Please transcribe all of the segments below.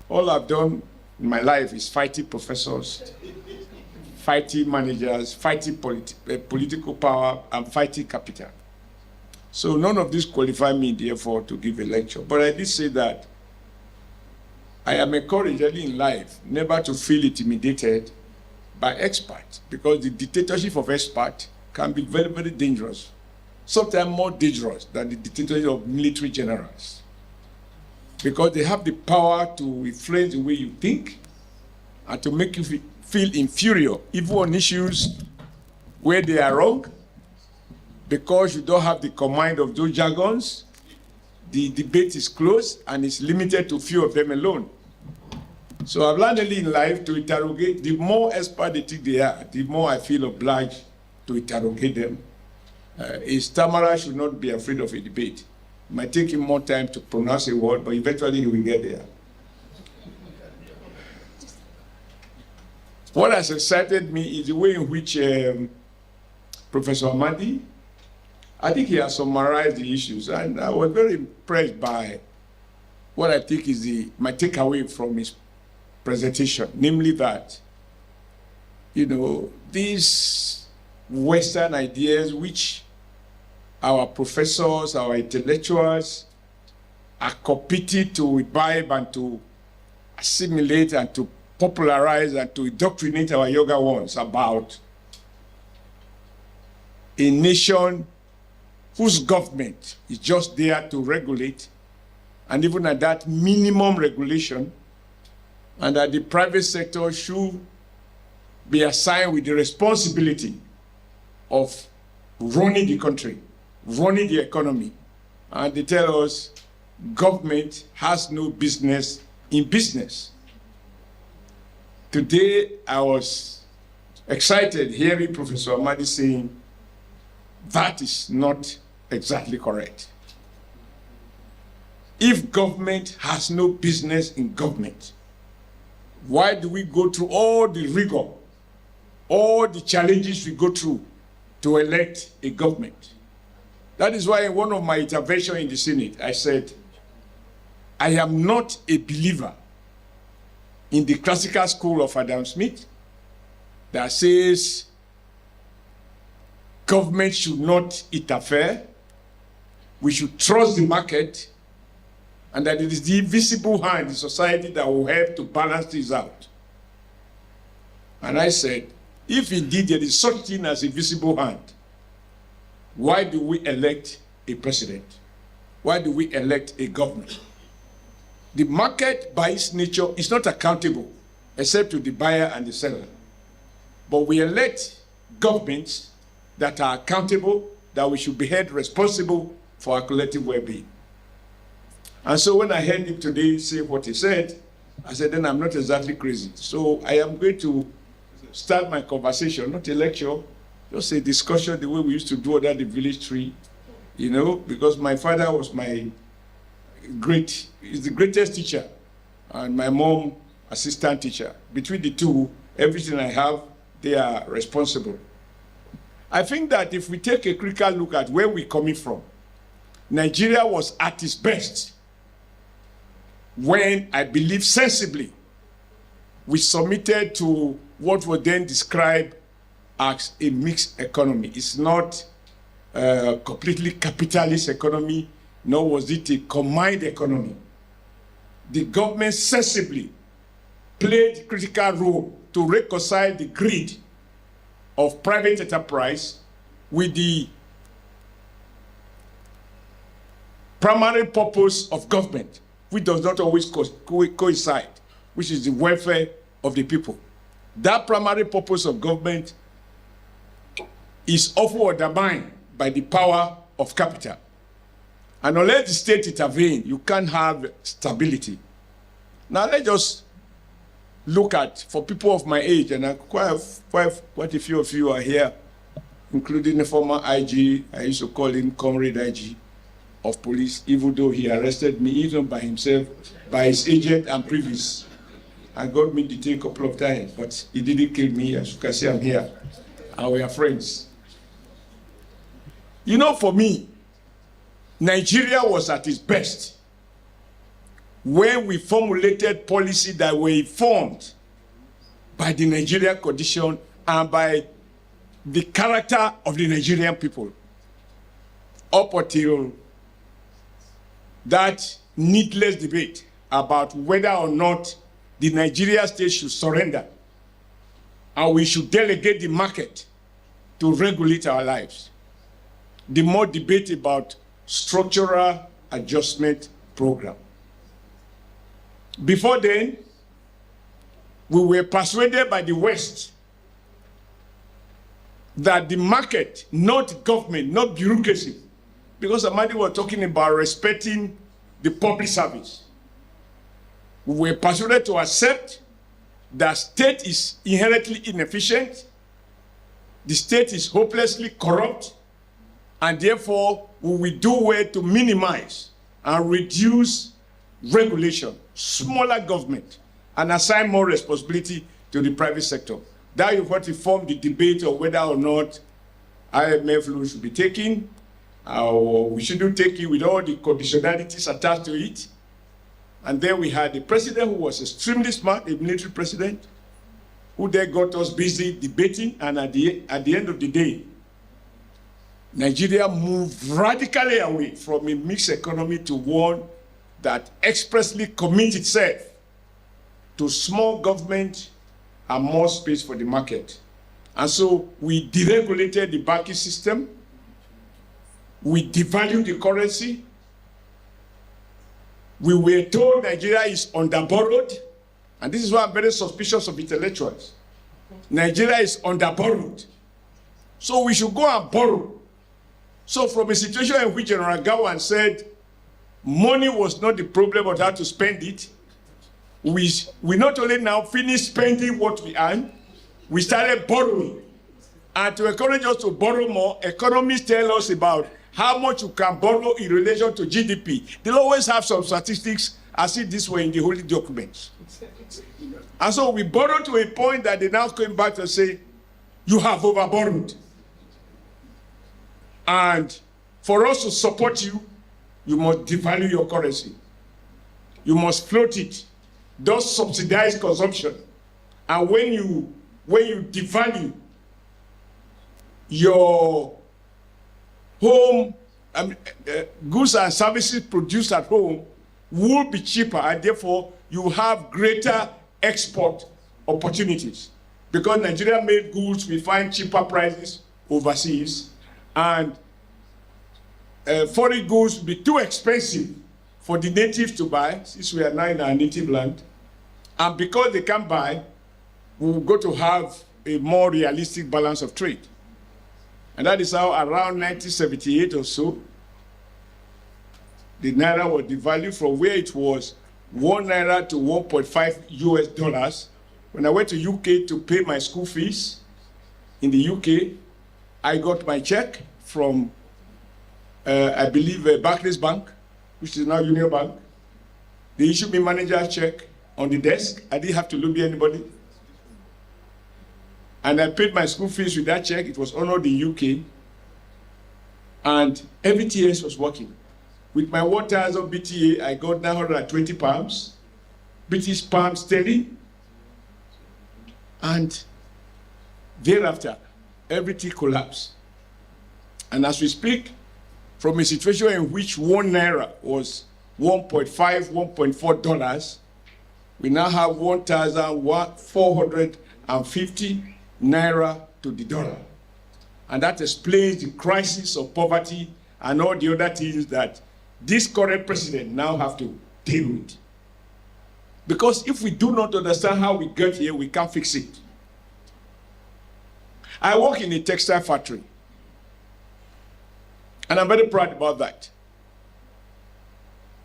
All I've done in my life is fighting professors, fighting managers, fighting political power, and fighting capital. So none of this qualified me, therefore, to give a lecture. But I did say that I am encouraged early in life never to feel intimidated by experts, because the dictatorship of experts can be very, very dangerous, sometimes more dangerous than the dictatorship of military generals, because they have the power to influence the way you think and to make you feel inferior, even on issues where they are wrong, because you don't have the command of those jargons. The debate is closed and it's limited to a few of them alone. So I've learned early in life to interrogate. The more expert they think they are, the more I feel obliged to interrogate them. A stammerer should not be afraid of a debate. It might take him more time to pronounce a word, but eventually he will get there. What has excited me is the way in which Professor Amadi, I think he has summarized the issues, and I was very impressed by what I think is my takeaway from his presentation, namely that, these Western ideas which our professors, our intellectuals are competing to imbibe and to assimilate and to popularize and to indoctrinate our younger ones about a nation whose government is just there to regulate, and even at that minimum regulation, and that the private sector should be assigned with the responsibility of running the country, running the economy. And they tell us government has no business in business. Today, I was excited hearing Professor Amadi saying that is not exactly correct. If government has no business in government, why do we go through all the rigor, all the challenges we go through to elect a government? That is why in one of my interventions in the Senate, I said, I am not a believer in the classical school of Adam Smith that says government should not interfere, we should trust the market, and that it is the invisible hand in society that will help to balance this out. And I said, if indeed there is such thing as a visible hand, why do we elect a president? Why do we elect a government? The market, by its nature, is not accountable except to the buyer and the seller. But we elect governments that are accountable, that we should be held responsible for our collective well-being. And so when I heard him today say what he said, I said, then I'm not exactly crazy. So I am going to start my conversation, not a lecture, just a discussion the way we used to do under the village tree, because my father was is the greatest teacher, and my mom, assistant teacher. Between the two, everything I have, they are responsible. I think that if we take a critical look at where we're coming from, Nigeria was at its best when, I believe sensibly, we submitted to what was then described as a mixed economy. It's not a completely capitalist economy, nor was it a combined economy. The government sensibly played a critical role to reconcile the greed of private enterprise with the primary purpose of government, which does not always coincide, which is the welfare of the people. That primary purpose of government is often undermined by the power of capital. And unless the state intervenes, you can't have stability. Now let's just look at, for people of my age, and quite a few of you are here, including the former IG, I used to call him Comrade IG of police, even though he arrested me, even by himself, by his agent and previous, and got me detained a couple of times, but he didn't kill me. As you can see, I'm here, and we are friends. For me, Nigeria was at its best when we formulated policy that were informed by the Nigerian condition and by the character of the Nigerian people. Up until that needless debate about whether or not the Nigeria state should surrender and we should delegate the market to regulate our lives. The more debate about structural adjustment program. Before then, we were persuaded by the West that the market, not government, not bureaucracy, because Amadi was talking about respecting the public service. We were persuaded to accept that state is inherently inefficient, the state is hopelessly corrupt, and therefore we will do well to minimize and reduce regulation, smaller government, and assign more responsibility to the private sector. That is what informed the debate of whether or not IMF loan should be taken, or we shouldn't take it with all the conditionalities attached to it. And then we had a president who was extremely smart, a military president, who then got us busy debating, and at the end of the day, Nigeria moved radically away from a mixed economy to one that expressly commits itself to small government and more space for the market. And so we deregulated the banking system, we devalued the currency, we were told Nigeria is underborrowed, and this is why I'm very suspicious of intellectuals. Nigeria is underborrowed, so we should go and borrow. So from a situation in which General Gawan said money was not the problem but how to spend it, we not only now finished spending what we earn, we started borrowing. And to encourage us to borrow more, economists tell us about how much you can borrow in relation to GDP. They'll always have some statistics as if this were in the holy documents. And so we borrowed to a point that they now came back to say, you have overborrowed. And for us to support you, you must devalue your currency. You must float it. Thus subsidize consumption. And when you devalue, your home goods and services produced at home will be cheaper, and therefore you have greater export opportunities. Because Nigeria made goods, we find cheaper prices overseas, and foreign goods will be too expensive for the natives to buy, since we are now in our native land. And because they can't buy, we've got to have a more realistic balance of trade. And that is how around 1978 or so, the Naira was devalued from where it was 1 Naira to 1.5 US dollars. When I went to UK to pay my school fees in the UK, I got my check from, I believe, Barclays Bank, which is now Union Bank. They issued me manager's check on the desk. I didn't have to lobby anybody. And I paid my school fees with that check. It was honored in UK. And everything else was working. With my 1,000 BTA, I got 920 pounds, British pounds sterling. And thereafter, everything collapsed. And as we speak, from a situation in which 1 Naira was 1.5, $1.4 dollars, we now have 1,450 Naira to the dollar. And that explains the crisis of poverty and all the other things that this current president now have to deal with. Because if we do not understand how we get here, we can't fix it. I work in a textile factory. And I'm very proud about that.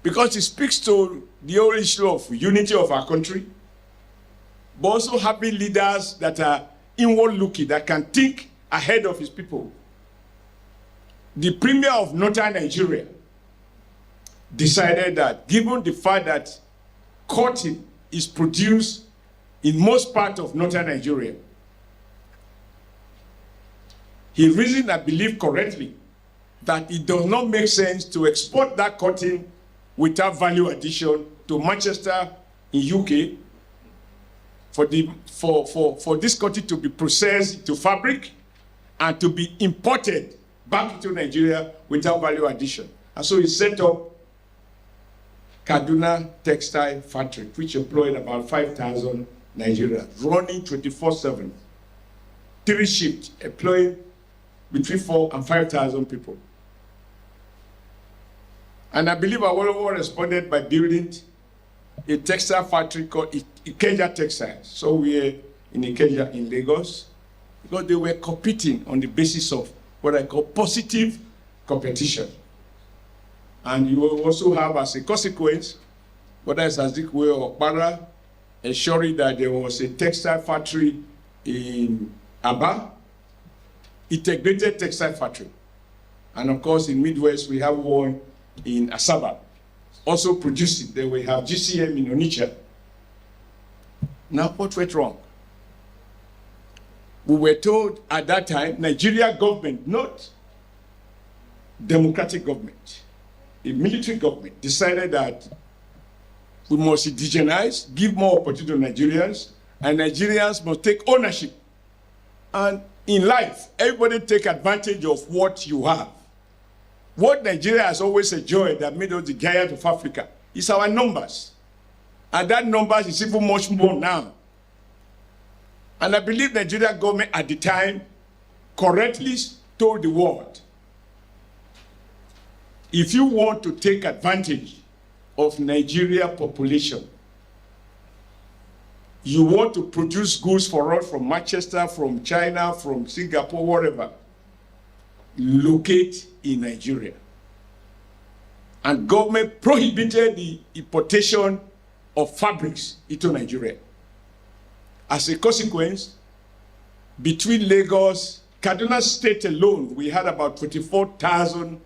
Because it speaks to the whole issue of unity of our country, but also having leaders that are inward-looking, that can think ahead of his people. The premier of northern Nigeria decided that, given the fact that cotton is produced in most parts of northern Nigeria, he reasoned and believed correctly that it does not make sense to export that cotton without value addition to Manchester in UK for this cotton to be processed into fabric and to be imported back into Nigeria without value addition. And so he set up Kaduna Textile Factory, which employed about 5,000 Nigerians, running 24/7, 3 shifts, employing between 4,000 and 5,000 people. And I believe Awolowo responded by building a textile factory called Ikeja Textiles. So we're in Ikeja in Lagos, because they were competing on the basis of what I call positive competition. And you will also have, as a consequence, whether it's Azikwe or Okpara, ensuring that there was a textile factory in Aba, integrated textile factory. And of course, in Midwest, we have one in Asaba, also producing. Then we have GCM in Onitsha. Now, what went wrong? We were told at that time, Nigeria government, not democratic government, a military government, decided that we must indigenize, give more opportunity to Nigerians, and Nigerians must take ownership. And in life, everybody take advantage of what you have. What Nigeria has always enjoyed that made us the giant of Africa is our numbers. And that numbers is even much more now. And I believe Nigeria government at the time correctly told the world, if you want to take advantage of Nigeria population, you want to produce goods for us from Manchester, from China, from Singapore, wherever, locate in Nigeria. And government prohibited the importation of fabrics into Nigeria. As a consequence, between Lagos, Kaduna State alone, we had about 24,000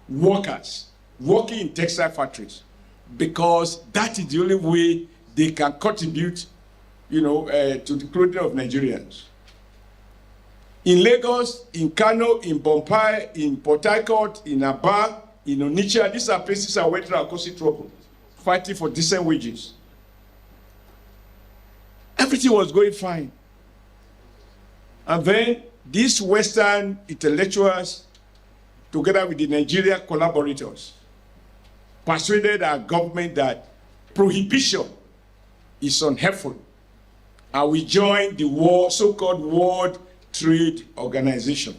workers working in textile factories, because that is the only way they can contribute, to the clothing of Nigerians. In Lagos, in Kano, in Bompai, in Port Harcourt, in Aba, in Onitsha, these are places I went through causing trouble, fighting for decent wages. Everything was going fine. And then these Western intellectuals, together with the Nigeria collaborators, persuaded our government that prohibition is unhelpful. And we joined the so-called World Trade Organization.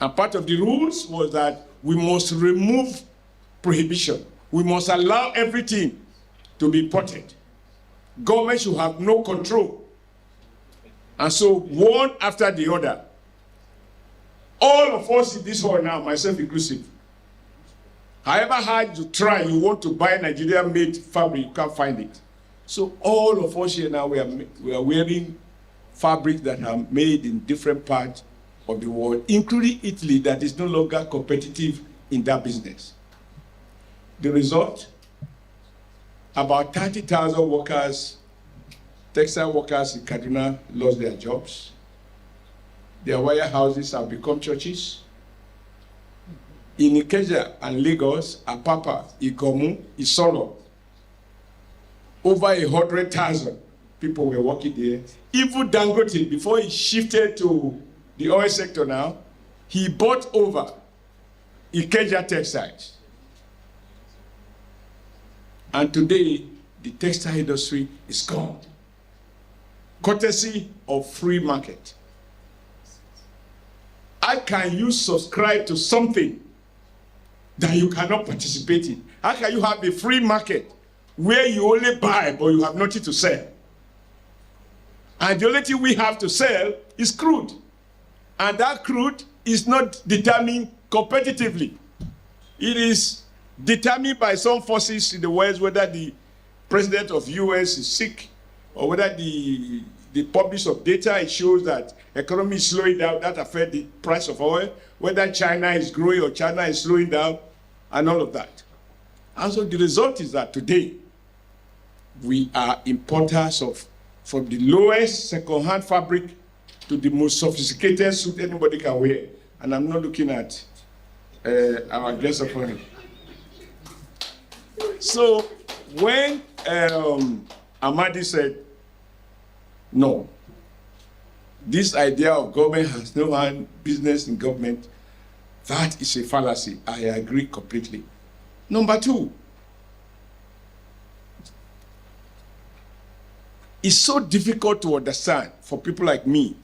And part of the rules was that we must remove prohibition. We must allow everything to be imported. Government should have no control. And so one after the other, all of us in this hall now, myself inclusive, however hard you try, you want to buy Nigerian-made fabric, you can't find it. So all of us here now, we are wearing fabrics that are made in different parts of the world, including Italy, that is no longer competitive in that business. The result? About 30,000 workers, textile workers in Kaduna, lost their jobs. Their warehouses have become churches. In Ikeja and Lagos, Apapa, Ikomu, Isolo, over 100,000 people were working there. Even Dangote, before he shifted to the oil sector now, he bought over Ikeja Textiles. And today, the textile industry is gone, courtesy of free market. How can you subscribe to something that you cannot participate in? How can you have a free market where you only buy but you have nothing to sell? And the only thing we have to sell is crude. And that crude is not determined competitively. It is determined by some forces in the West, whether the president of US is sick, or whether the publish of data, it shows that economy is slowing down, that affects the price of oil, whether China is growing or China is slowing down, and all of that. And so the result is that today, we are importers of, from the lowest second-hand fabric to the most sophisticated suit anybody can wear. And I'm not looking at our guest opponent. So when Amadi said, no, this idea of government has no business in government, that is a fallacy. I agree completely. Number two, it's so difficult to understand for people like me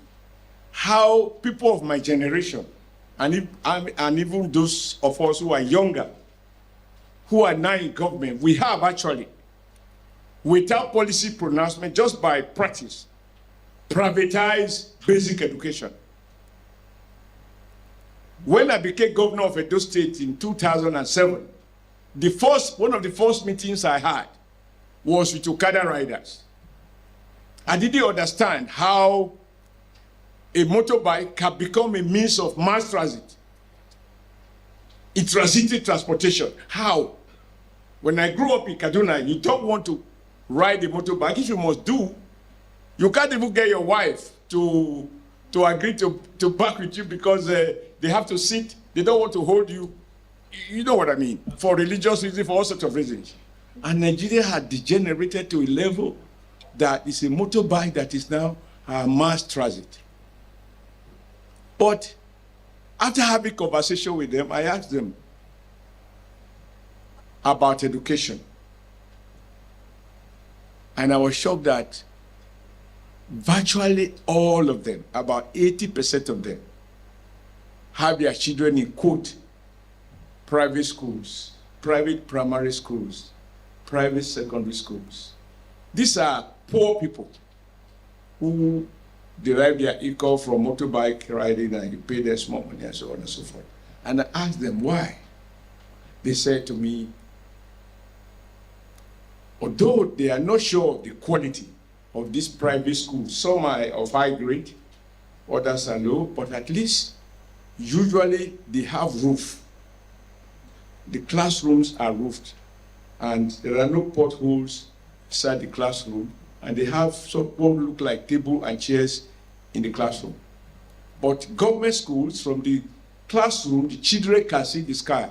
how people of my generation and even those of us who are younger, who are now in government, we have actually, without policy pronouncement, just by practice, privatized basic education. When I became governor of Edo State in 2007, one of the first meetings I had was with Okada riders. I didn't understand how a motorbike can become a means of mass transit, intracity transportation. How? When I grew up in Kaduna, you don't want to ride a motorbike. If you must do, you can't even get your wife to agree to back with you because they have to sit. They don't want to hold you. You know what I mean? For religious reasons, for all sorts of reasons. And Nigeria had degenerated to a level that is a motorbike that is now mass transit. But after having conversation with them, I asked them about education. And I was shocked that virtually all of them, about 80% of them, have their children in, quote, private schools, private primary schools, private secondary schools. These are poor people who derive their income from motorbike riding and you pay them small money and so on and so forth. And I asked them why. They said to me, although they are not sure of the quality of these private schools, some are of high grade, others are low, but at least usually they have roof. The classrooms are roofed and there are no potholes inside the classroom, and they have what look like table and chairs in the classroom. But government schools, from the classroom, the children can see the sky.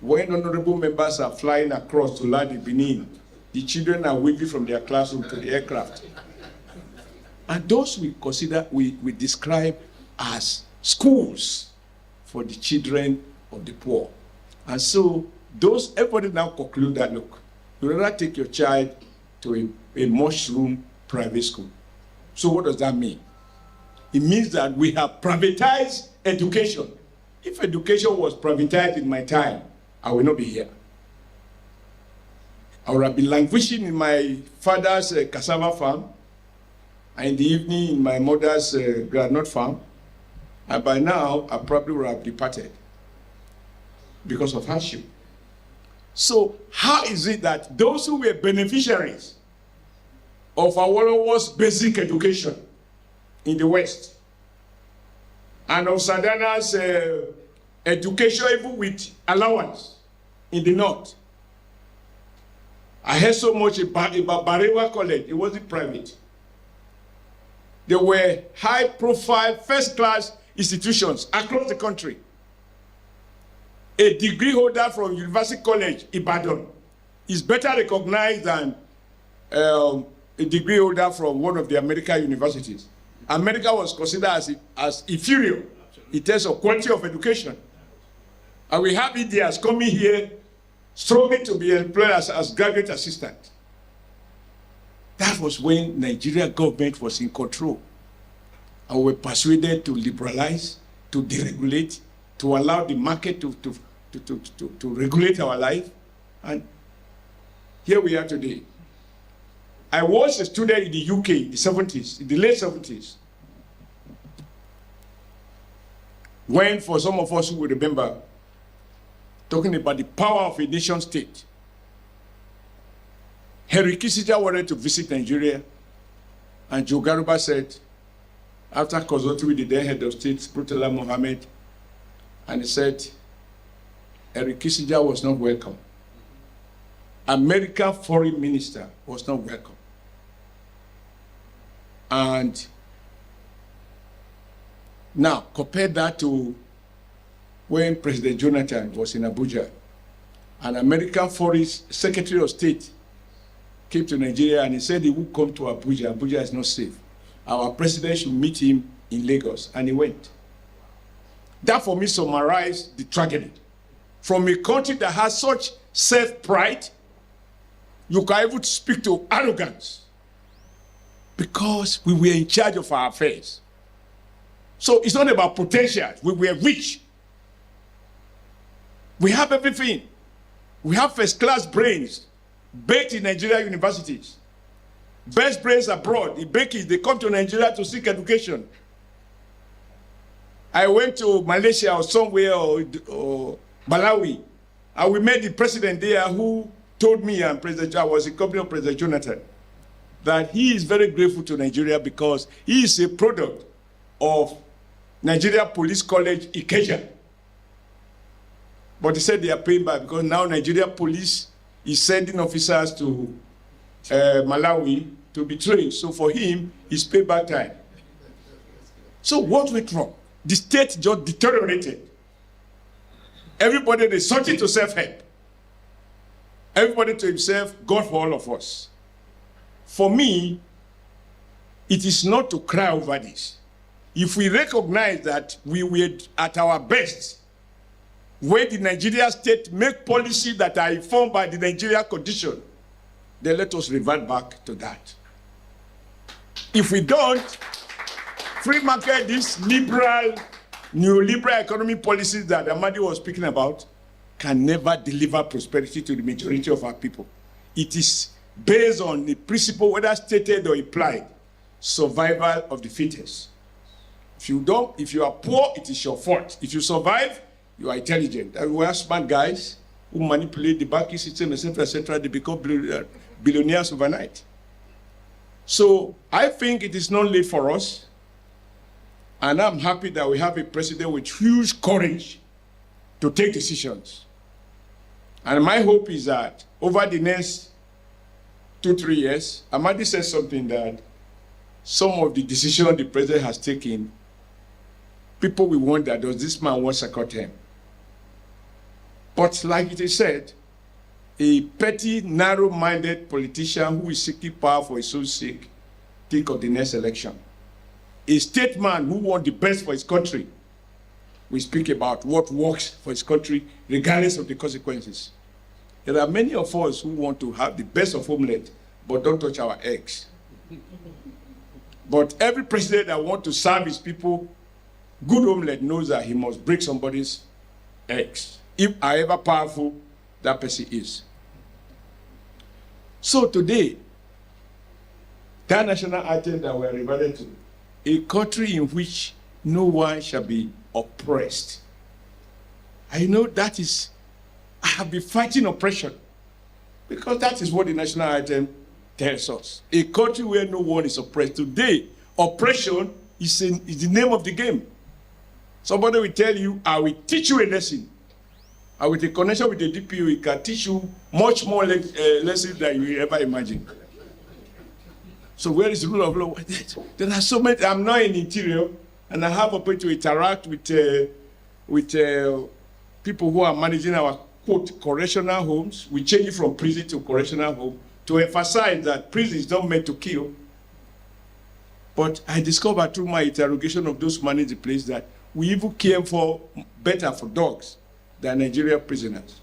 When honorable members are flying across to land in Benin, the children are waving from their classroom to the aircraft. And those we consider, we describe as schools for the children of the poor. And so everybody now conclude that, look, you rather take your child to a mushroom private school. So what does that mean? It means that we have privatized education. If education was privatized in my time, I will not be here. I would have been languishing in my father's cassava farm, and in the evening in my mother's groundnut farm, and by now I probably would have departed because of hardship. So how is it that those who were beneficiaries of Awolowo's basic education in the West and of Sadana's education even with allowance in the North? I heard so much about Barewa College. It wasn't private. There were high-profile, first-class institutions across the country. A degree holder from University College, Ibadan, is better recognized than a degree holder from one of the American universities. America was considered as inferior in terms of quality of education. And we have Indians coming here struggling to be employed as graduate assistant. That was when Nigeria government was in control. And we were persuaded to liberalize, to deregulate, to allow the market to regulate our life. And here we are today. I was a student in the UK in the 70s, in the late 70s, when, for some of us who will remember, talking about the power of a nation state, Henry Kissinger wanted to visit Nigeria, and Joe Garuba said, after consulting with the then head of state, Murtala Mohammed, and he said, Henry Kissinger was not welcome. American foreign minister was not welcome. And now, compare that to when President Jonathan was in Abuja. An American Foreign Secretary of State came to Nigeria and he said he would come to Abuja. Abuja is not safe. Our president should meet him in Lagos, and he went. That for me summarized the tragedy. From a country that has such self-pride, you can even speak to arrogance because we were in charge of our affairs. So it's not about potential. We were rich. We have everything. We have first-class brains baked in Nigeria universities. Best brains abroad, they come to Nigeria to seek education. I went to Malaysia or somewhere or Malawi, and we met the president there who told me, and I was a company of President Jonathan, that he is very grateful to Nigeria because he is a product of Nigeria Police College, Ikeja. But he said they are paying back because now Nigeria Police is sending officers to Malawi to be trained. So for him, it's payback time. So what went wrong? The state just deteriorated. Everybody resorted to self-help. Everybody to himself, God for all of us. For me, it is not to cry over this. If we recognize that we were at our best when the Nigeria state make policies that are informed by the Nigeria condition, then let us revert back to that. If we don't, free market, these liberal, neoliberal economic policies that Amadi was speaking about can never deliver prosperity to the majority of our people. It is based on the principle, whether stated or implied, survival of the fittest. If you are poor, it is your fault. If you survive, you are intelligent. And we have smart guys who manipulate the banking system, etc., they become billionaires overnight. So I think it is not late for us. And I'm happy that we have a president with huge courage to take decisions. And my hope is that over the next 2-3 years, Amadi said something that some of the decisions the president has taken, people will wonder, does this man want second term? But like it is said, a petty, narrow-minded politician who is seeking power for his own sake, think of the next election. A statesman who wants the best for his country, we speak about what works for his country, regardless of the consequences. There are many of us who want to have the best of homeland, but don't touch our eggs. But every president that wants to serve his people, good homeland knows that he must break somebody's eggs, however powerful that person is. So today, that national item that we are reverting to, a country in which no one shall be oppressed. I know that is, I have been fighting oppression because that is what the national item tells us. A country where no one is oppressed. Today, oppression is the name of the game. Somebody will tell you, I will teach you a lesson. And with a connection with the DPO, it can teach you much more lessons than you ever imagine. So where is the rule of law? There are so many. I'm not in the interior, and I have a way to interact with people who are managing our, quote, correctional homes. We change it from prison to correctional home to emphasize that prison is not meant to kill. But I discovered through my interrogation of those managing the place that we even care for better for dogs than Nigerian prisoners.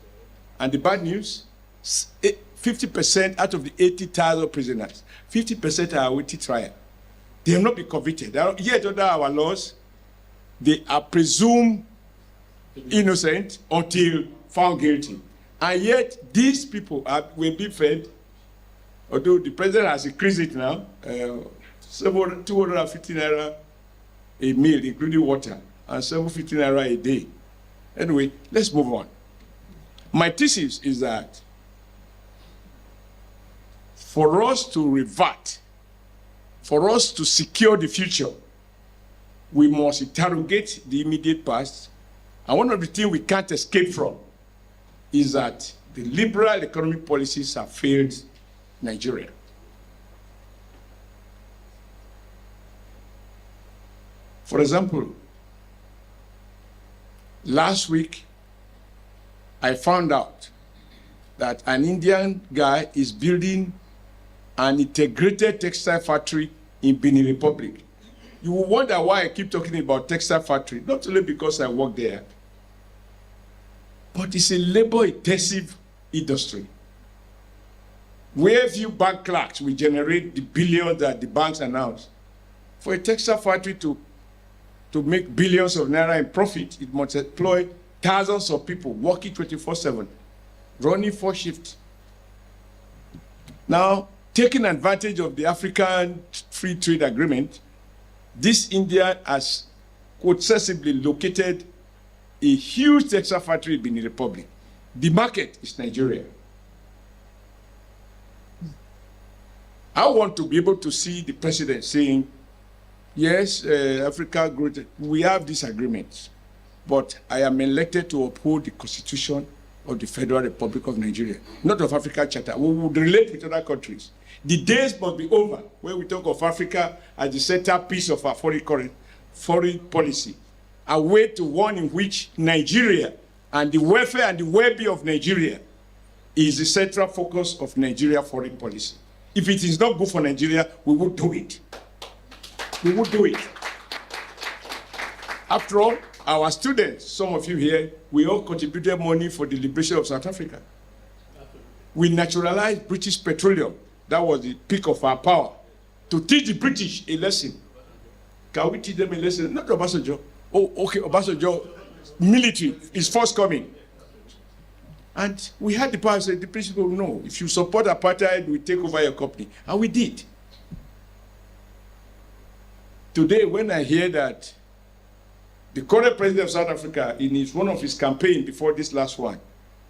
And the bad news, 50% out of the 80,000 prisoners, 50% are awaiting trial. They have not been convicted. Yet under our laws, they are presumed innocent until found guilty. And yet these people will be fed, although the president has increased it now, 250 naira a meal, including water, and 750 naira a day. Anyway, let's move on. My thesis is that for us to revert, for us to secure the future, we must interrogate the immediate past. And one of the things we can't escape from is that the liberal economic policies have failed Nigeria. For example, last week, I found out that an Indian guy is building an integrated textile factory in Benin Republic. You will wonder why I keep talking about textile factory, not only because I work there, but it's a labor-intensive industry, where few bank clerks will generate the billions that the banks announce. For a textile factory to make billions of naira in profit, it must employ thousands of people working 24/7, running 4 shifts. Now, taking advantage of the African Free Trade Agreement, this India has successively located a huge textile factory in Benin Republic. The market is Nigeria. I want to be able to see the president saying, yes, Africa growth, we have these agreements, but I am elected to uphold the Constitution of the Federal Republic of Nigeria, not of Africa Charter. We would relate with other countries. The days must be over when we talk of Africa as the centerpiece of our foreign policy, a way to one in which Nigeria and the welfare and the well-being of Nigeria is the central focus of Nigeria foreign policy. If it is not good for Nigeria, we will do it. We will do it. After all, our students, some of you here, we all contributed money for the liberation of South Africa. We naturalized British petroleum. That was the peak of our power. To teach the British a lesson. Can we teach them a lesson? Not Obasanjo. Oh, okay, Obasanjo, military is forthcoming. And we had the power to say, the principle, no, if you support apartheid, we take over your company. And we did. Today, when I hear that the current president of South Africa, in one of his campaigns before this last one,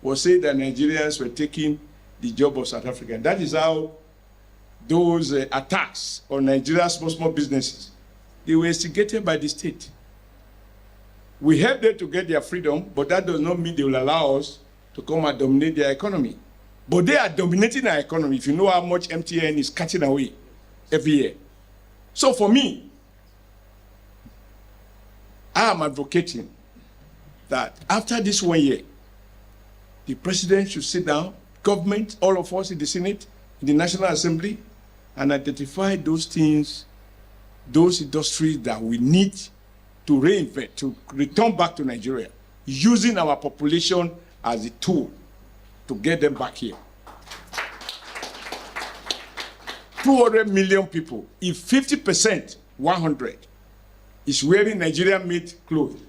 was saying that Nigerians were taking the job of South Africa. That is how those attacks on Nigeria's small businesses, they were instigated by the state. We helped them to get their freedom, but that does not mean they will allow us to come and dominate their economy. But they are dominating our economy, if you know how much MTN is cutting away every year. So for me, I am advocating that after this 1 year, the president should sit down, government, all of us in the Senate, in the National Assembly, and identify those things, those industries that we need to reinvent, to return back to Nigeria, using our population as a tool to get them back here. 200 million people, if 50%, 100, is wearing Nigerian-made clothes,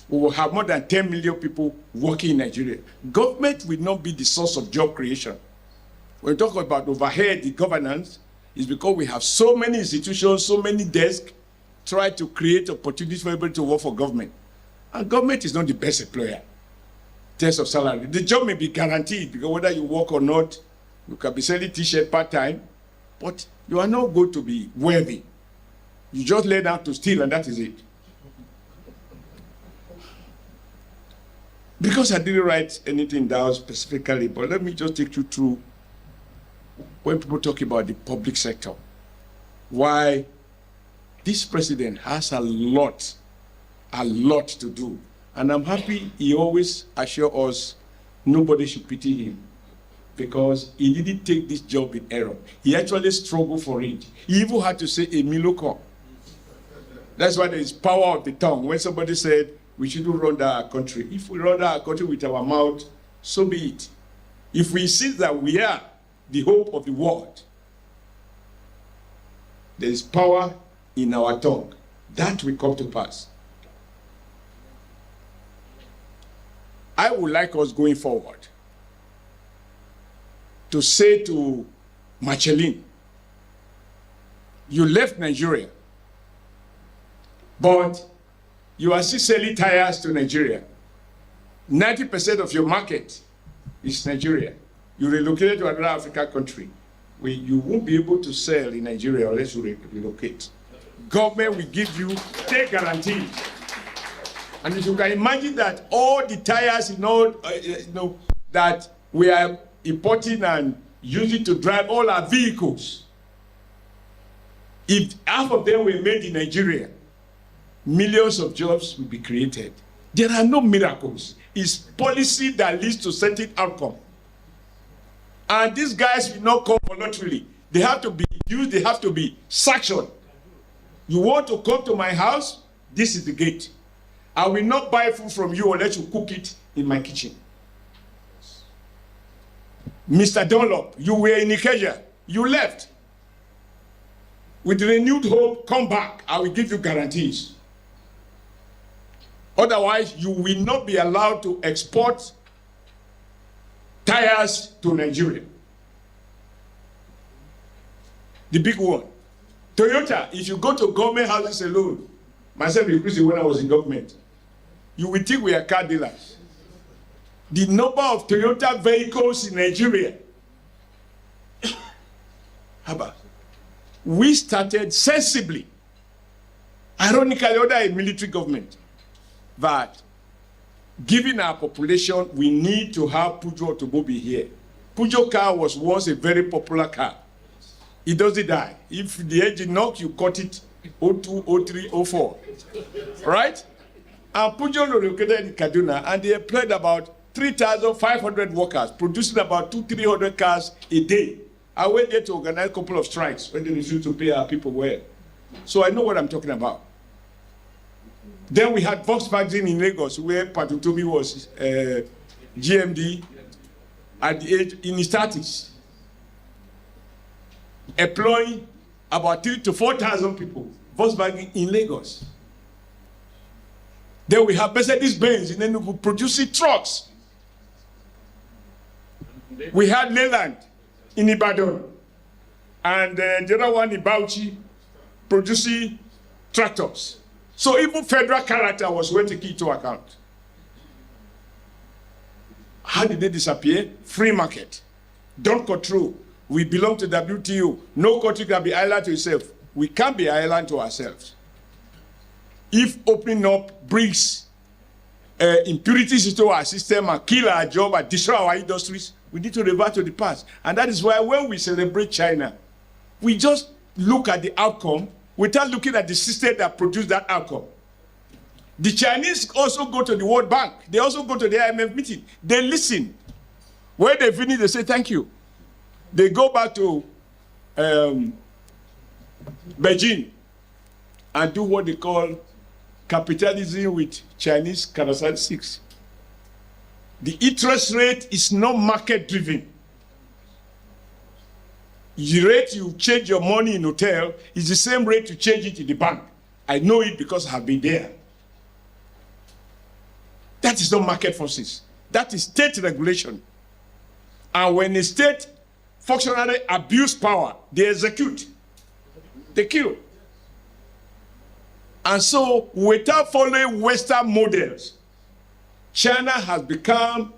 we will have more than 10 million people working in Nigeria. Government will not be the source of job creation. When we talk about overhead, the governance, is because we have so many institutions, so many desks, try to create opportunities for everybody to work for government. And government is not the best employer in terms of salary. The job may be guaranteed, because whether you work or not, you can be selling t-shirt part-time, but you are not going to be wealthy. You just learn how to steal, and that is it. Because I didn't write anything down specifically, but let me just take you through when people talk about the public sector, why this president has a lot to do. And I'm happy he always assures us nobody should pity him, because he didn't take this job in error. He actually struggled for it. He even had to say a miloko. That's why there is power of the tongue. When somebody said, we shouldn't run our country. If we run our country with our mouth, so be it. If we see that we are the hope of the world, there is power in our tongue. That will come to pass. I would like us going forward to say to Marceline, you left Nigeria, but you are still selling tires to Nigeria. 90% of your market is Nigeria. You relocated to another African country where you won't be able to sell in Nigeria unless you relocate. Government will give you state guarantees. And if you can imagine that all the tires that we are importing and using to drive all our vehicles, if half of them were made in Nigeria, millions of jobs will be created. There are no miracles. It's policy that leads to certain outcome. And these guys will not come voluntarily. They have to be used, they have to be sanctioned. You want to come to my house? This is the gate. I will not buy food from you unless you cook it in my kitchen. Mr. Dunlop, you were in Ikeja. You left. With renewed hope, come back. I will give you guarantees. Otherwise, you will not be allowed to export tires to Nigeria. The big one. Toyota, if you go to government houses alone, myself included when I was in government, you will think we are car dealers. The number of Toyota vehicles in Nigeria. Haba. We started sensibly, ironically under a military government, that given our population, we need to have Peugeot automobile here. Peugeot car was once a very popular car. It doesn't die. If the engine knocks, you cut it 02, 03, 04. Right? And Peugeot was located in Kaduna, and they employed about 3,500 workers, producing about 200-300 cars a day. I went there to organize a couple of strikes when they refused to pay our people well. So I know what I'm talking about. Then we had Volkswagen in Lagos, where Patutomi was GMD at the age in his 30s, employing about 3,000 to 4,000 people. Volkswagen in Lagos. Then we have Mercedes-Benz in Enugu producing trucks. We had Leyland in Ibadan, and the other one in Bauchi producing tractors. So even federal character was going to take into account. How did they disappear? Free market. Don't control. We belong to WTO. No country can be island to itself. We can't be island to ourselves. If opening up brings impurities into our system and kill our job and destroy our industries, we need to revert to the past. And that is why when we celebrate China, we just look at the outcome without looking at the system that produced that outcome. The Chinese also go to the World Bank. They also go to the IMF meeting. They listen. When they finish, they say thank you. They go back to Beijing and do what they call capitalism with Chinese characteristics. The interest rate is not market-driven. The rate you change your money in hotel is the same rate you change it in the bank. I know it because I have been there. That is not market forces. That is state regulation. And when a state functionally abuse power, they execute. They kill. And so, without following Western models, China has become,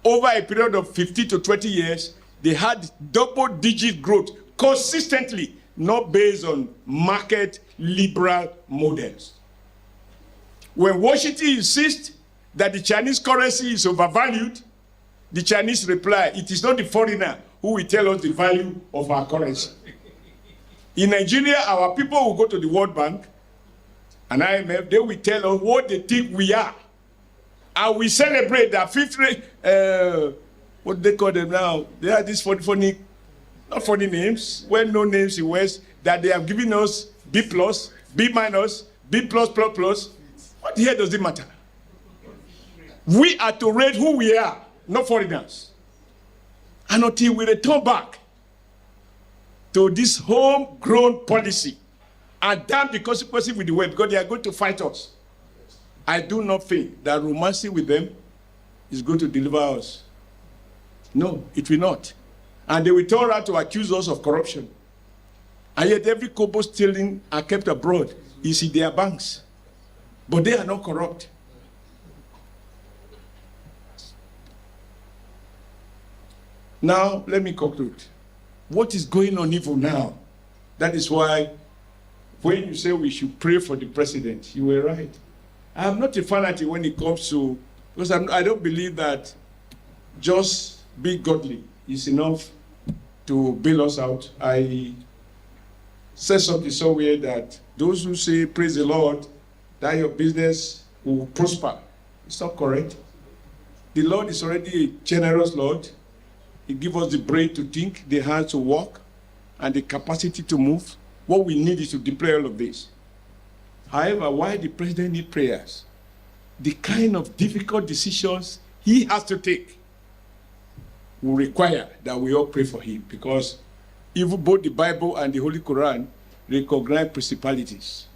over a period of 15 to 20 years, they had double-digit growth consistently, not based on market liberal models. When Washington insists that the Chinese currency is overvalued, the Chinese reply, it is not the foreigner who will tell us the value of our currency. In Nigeria, our people will go to the World Bank and IMF, they will tell us what they think we are. And we celebrate that fifth rate, what do they call them now? They have these funny, not funny names, well-known names in West, that they have given us B+, B-, B+++. What the hell does it matter? We are to rate who we are, not foreigners. And until we return back to this homegrown policy and damn the consequences with the world, because they are going to fight us, I do not think that romancing with them is going to deliver us. No, it will not. And they will turn around to accuse us of corruption. And yet every kobo stealing are kept abroad is in their banks. But they are not corrupt. Now, let me conclude. What is going on evil now? That is why when you say we should pray for the president, you were right. I am not a fanatic when it comes to, because I don't believe that just being godly is enough to bail us out. I said something somewhere that those who say, praise the Lord, that your business will prosper. It's not correct. The Lord is already a generous Lord. He gives us the brain to think, the hands to walk, and the capacity to move. What we need is to deploy all of this. However, why the president needs prayers? The kind of difficult decisions he has to take will require that we all pray for him, because even both the Bible and the Holy Quran recognize principalities.